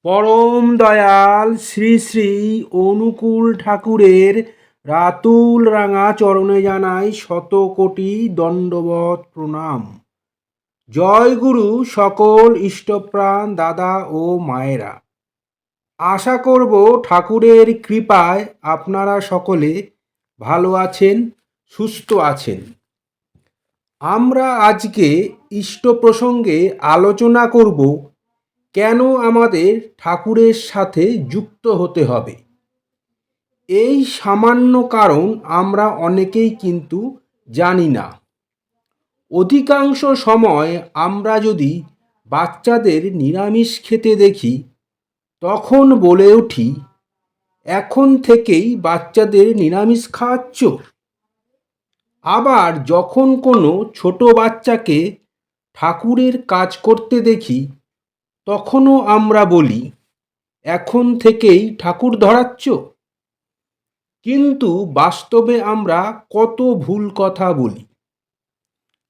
পরম দয়াল শ্রী শ্রী অনুকূল ঠাকুরের রাতুল রাঙা চরণে জানাই শত কোটি দণ্ডবত প্রণাম। জয় গুরু সকল ইষ্টপ্রাণ দাদা ও মায়েরা। আশা করব ঠাকুরের কৃপায় আপনারা সকলে ভালো আছেন, সুস্থ আছেন। আমরা আজকে ইষ্ট প্রসঙ্গে আলোচনা করব কেন আমাদের ঠাকুরের সাথে যুক্ত হতে হবে। এই সামান্য কারণ আমরা অনেকেই কিন্তু জানি না। অধিকাংশ সময় আমরা যদি বাচ্চাদের নিরামিষ খেতে দেখি তখন বলে উঠি, এখন থেকেই বাচ্চাদের নিরামিষ খাওয়াচ্ছ। আবার যখন কোনো ছোট বাচ্চাকে ঠাকুরের কাজ করতে দেখি তখনও আমরা বলি, এখন থেকেই ঠাকুর ধরাচ্ছ। কিন্তু বাস্তবে আমরা কত ভুল কথা বলি,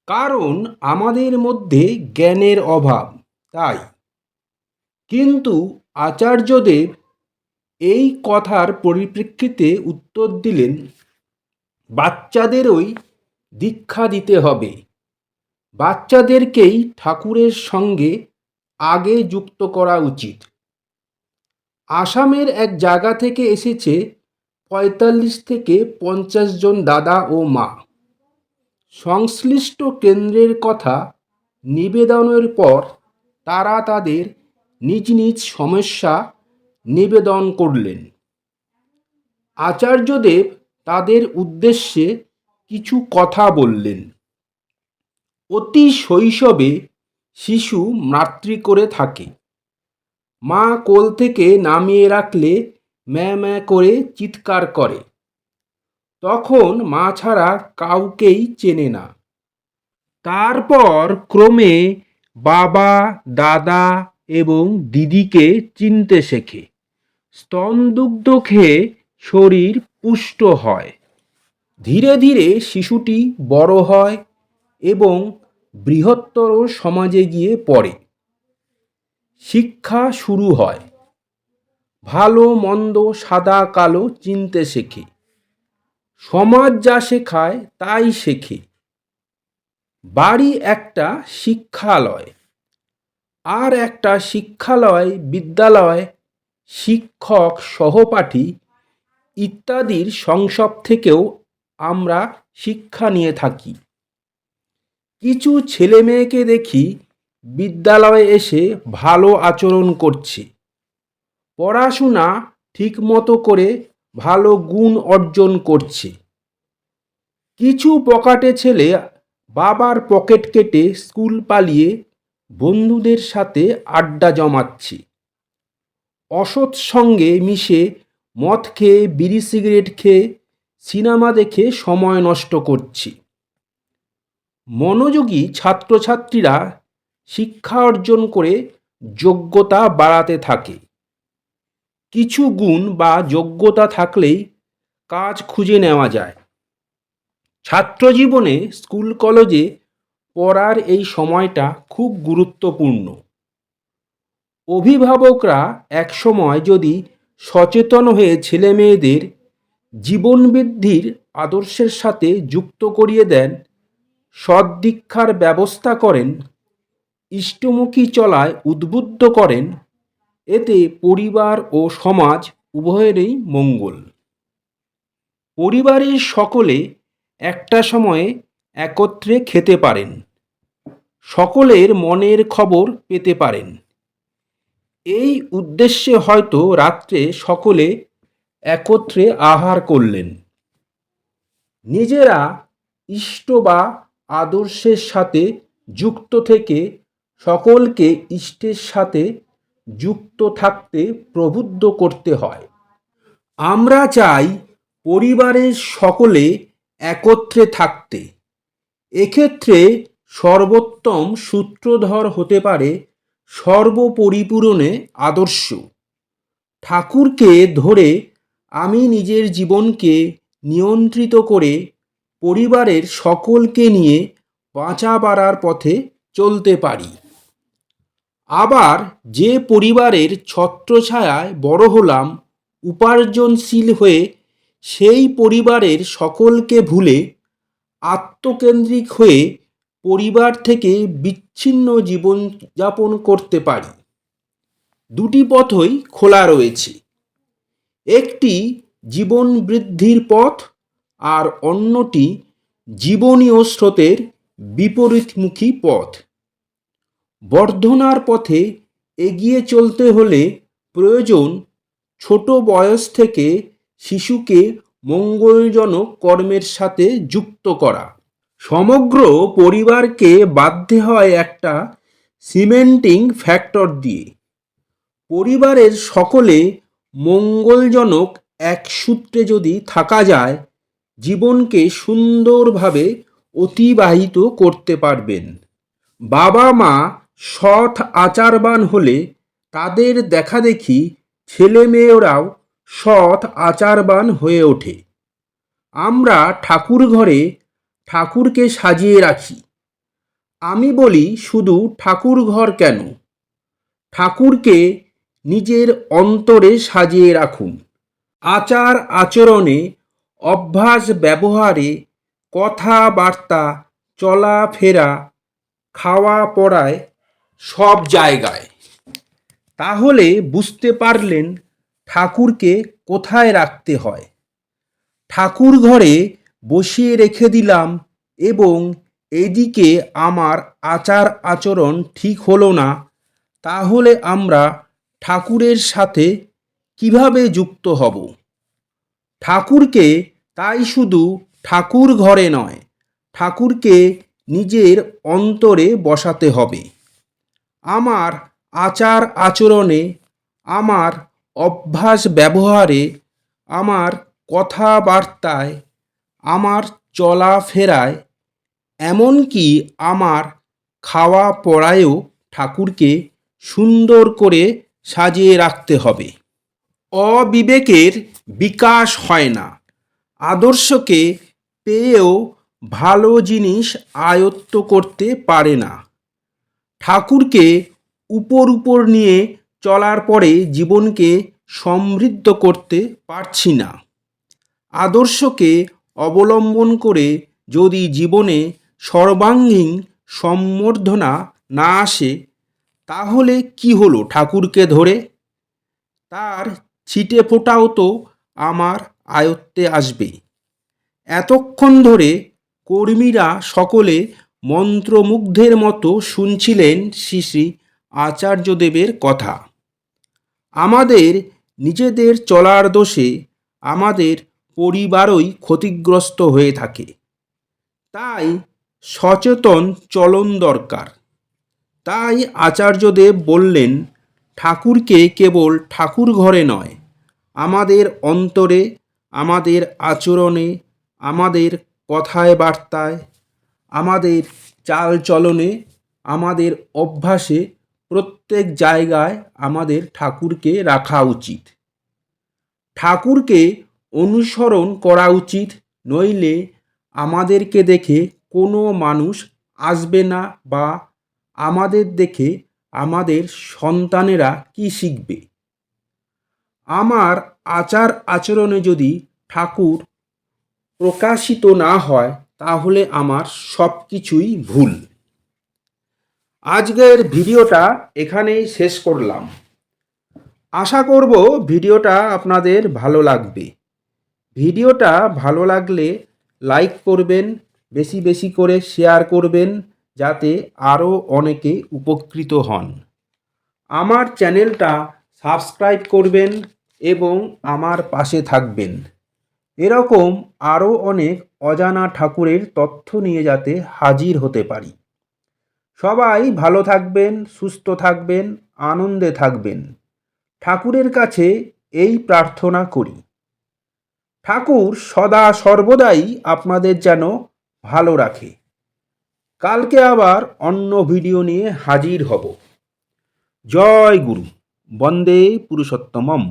কারণ আমাদের মধ্যে জ্ঞানের অভাব। তাই কিন্তু আচার্যদেব এই কথার পরিপ্রেক্ষিতে উত্তর দিলেন, বাচ্চাদেরই দীক্ষা দিতে হবে, বাচ্চাদেরকেই ঠাকুরের সঙ্গে আগে যুক্ত করা উচিত। আসামের এক জায়গা থেকে এসেছে ৪৫ থেকে ৫০ জন দাদা ও মা। সংশ্লিষ্ট কেন্দ্রের কথা নিবেদনের পর তারা তাদের নিজ নিজ সমস্যা নিবেদন করলেন। আচার্যদেব তাদের উদ্দেশ্যে কিছু কথা বললেন। অতি শৈশবে শিশু মাতৃ করে থাকে। মা কোল থেকে নামিয়ে রাখলে ম্যাঁ ম্যাঁ করে চিৎকার করে। তখন মা ছাড়া কাউকেই চেনে না। তারপর ক্রমে বাবা, দাদা এবং দিদিকে চিনতে শেখে। স্তনদুগ্ধ খেয়ে শরীর পুষ্ট হয়। ধীরে ধীরে শিশুটি বড় হয় এবং বৃহত্তর সমাজে গিয়ে পড়ে। শিক্ষা শুরু হয়। ভালো মন্দ সাদা কালো চিনতে শেখে। সমাজ যা শেখায় তাই শেখে। বাড়ি একটা শিক্ষালয়, আর একটা শিক্ষালয়, বিদ্যালয়, শিক্ষক, সহপাঠী ইত্যাদির সংসব থেকেও আমরা শিক্ষা নিয়ে থাকি। কিছু ছেলে মেয়েকে দেখি বিদ্যালয়ে এসে ভালো আচরণ করছে, পড়াশোনা ঠিকমতো করে ভালো গুণ অর্জন করছে। কিছু পকেটে ছেলে বাবার পকেট কেটে স্কুল পালিয়ে বন্ধুদের সাথে আড্ডা জমাচ্ছে, অসৎ সঙ্গে মিশে মদ খেয়ে বিড়ি সিগারেট খেয়ে সিনেমা দেখে সময় নষ্ট করছে। মনোযোগী ছাত্রছাত্রীরা শিক্ষা অর্জন করে যোগ্যতা বাড়াতে থাকে। কিছু গুণ বা যোগ্যতা থাকলেই কাজ খুঁজে নেওয়া যায়। ছাত্রজীবনে স্কুল কলেজে পড়ার এই সময়টা খুব গুরুত্বপূর্ণ। অভিভাবকরা একসময় যদি সচেতন হয়ে ছেলে মেয়েদের জীবনবৃদ্ধির আদর্শের সাথে যুক্ত করিয়ে দেন, সদ্দীক্ষার ব্যবস্থা করেন, ইষ্টমুখী চলায় উদ্বুদ্ধ করেন, এতে পরিবার ও সমাজ উভয়েরই মঙ্গল। পরিবারের সকলে একটা সময়ে একত্রে খেতে পারেন, সকলের মনের খবর পেতে পারেন। এই উদ্দেশ্যে হয়তো রাত্রে সকলে একত্রে আহার করলেন। নিজেরা ইষ্ট বা আদর্শের সাথে যুক্ত থেকে সকলকে ইষ্টের সাথে যুক্ত থাকতে প্রবুদ্ধ করতে হয়। আমরা চাই পরিবারের সকলে একত্রে থাকতে। এক্ষেত্রে সর্বোত্তম সূত্রধর হতে পারে সর্বপরিপূরণে আদর্শ। ঠাকুরকে ধরে আমি নিজের জীবনকে নিয়ন্ত্রিত করে পরিবারের সকলকে নিয়ে বাঁচা বাড়ার পথে চলতে পারি। আবার যে পরিবারের ছত্রছায়ায় বড় হলাম, উপার্জনশীল হয়ে সেই পরিবারের সকলকে ভুলে আত্মকেন্দ্রিক হয়ে পরিবার থেকে বিচ্ছিন্ন জীবনযাপন করতে পারি। দুটি পথই খোলা রয়েছে, একটি জীবন বৃদ্ধির পথ আর অন্যটি জীবনীয় স্রোতের বিপরীতমুখী পথ। বর্ধনার পথে এগিয়ে চলতে হলে প্রয়োজন ছোট বয়স থেকে শিশুকে মঙ্গলজনক কর্মের সাথে যুক্ত করা। সমগ্র পরিবারকে বাঁধতে হয় একটা সিমেন্টিং ফ্যাক্টর দিয়ে। পরিবারের সকলে মঙ্গলজনক এক সূত্রে যদি থাকা যায়, জীবনকে সুন্দরভাবে অতিবাহিত করতে পারবেন। বাবা মা সৎ আচারবান হলে তাদের দেখাদেখি ছেলেমেয়েরাও সৎ আচারবান হয়ে ওঠে। আমরা ঠাকুর ঘরে ঠাকুরকে সাজিয়ে রাখি। আমি বলি, শুধু ঠাকুর ঘর কেন, ঠাকুরকে নিজের অন্তরে সাজিয়ে রাখুন। আচার আচরণে, অভ্যাস ব্যবহারে, কথাবার্তা, চলাফেরা, খাওয়া পড়ায়, সব জায়গায়। তাহলে বুঝতে পারলেন ঠাকুরকে কোথায় রাখতে হয়। ঠাকুর ঘরে বসিয়ে রেখে দিলাম এবং এদিকে আমার আচার আচরণ ঠিক হলো না, তাহলে আমরা ঠাকুরের সাথে কিভাবে যুক্ত হব? ঠাকুরকে তাই শুধু ঠাকুর ঘরে নয়, ঠাকুরকে নিজের অন্তরে বসাতে হবে। আমার আচার আচরণে, আমার অভ্যাস ব্যবহারে, আমার কথাবার্তায়, আমার চলাফেরায়, এমনকি আমার খাওয়া পড়ায়ও ঠাকুরকে সুন্দর করে সাজিয়ে রাখতে হবে। অবিবেকের বিকাশ হয় না। আদর্শকে পেয়েও ভালো জিনিস আয়ত্ত করতে পারে না। ঠাকুরকে উপর নিয়ে চলার পরে জীবনকে সমৃদ্ধ করতে পারছি না। আদর্শকে অবলম্বন করে যদি জীবনে সর্বাঙ্গীন সম্বর্ধনা না আসে, তাহলে কি হলো ঠাকুরকে ধরে? তার ছিটে ফোঁটাও তো আমার আয়ত্তে আসবে। এতক্ষণ ধরে কর্মীরা সকলে মন্ত্রমুগ্ধের মতো শুনছিলেন শ্রী শ্রী আচার্যদেবের কথা। আমাদের নিজেদের চলার দোষে আমাদের পরিবারই ক্ষতিগ্রস্ত হয়ে থাকে। তাই সচেতন চলন দরকার। তাই আচার্যদেব বললেন, ঠাকুরকে কেবল ঠাকুর ঘরে নয়, আমাদের অন্তরে, আমাদের আচরণে, আমাদের কথায় বার্তায়, আমাদের চাল চলনে, আমাদের অভ্যাসে, প্রত্যেক জায়গায় আমাদের ঠাকুরকে রাখা উচিত। ঠাকুরকে অনুসরণ করা উচিত, নইলে আমাদেরকে দেখে কোনো মানুষ আসবে না, বা আমাদের দেখে আমাদের সন্তানেরা কি শিখবে? আমার আচার আচরণে যদি ঠাকুর প্রকাশিত না হয়, তাহলে আমার সব কিছুই ভুল। আজকের ভিডিওটা এখানেই শেষ করলাম। আশা করব ভিডিওটা আপনাদের ভালো লাগবে। ভিডিওটা ভালো লাগলে লাইক করবেন, বেশি বেশি করে শেয়ার করবেন, যাতে আরও অনেকে উপকৃত হন। আমার চ্যানেলটা সাবস্ক্রাইব করবেন এবং আমার পাশে থাকবেন। এরকম আরও অনেক অজানা ঠাকুরের তথ্য নিয়ে যাতে হাজির হতে পারি। সবাই ভালো থাকবেন, সুস্থ থাকবেন, আনন্দে থাকবেন। ঠাকুরের কাছে এই প্রার্থনা করি। ঠাকুর সদা সর্বদাই আপনাদের যেন ভালো রাখে। কালকে আবার অন্য ভিডিও নিয়ে হাজির হব। জয় গুরু। বন্দে পুরুষোত্তমম।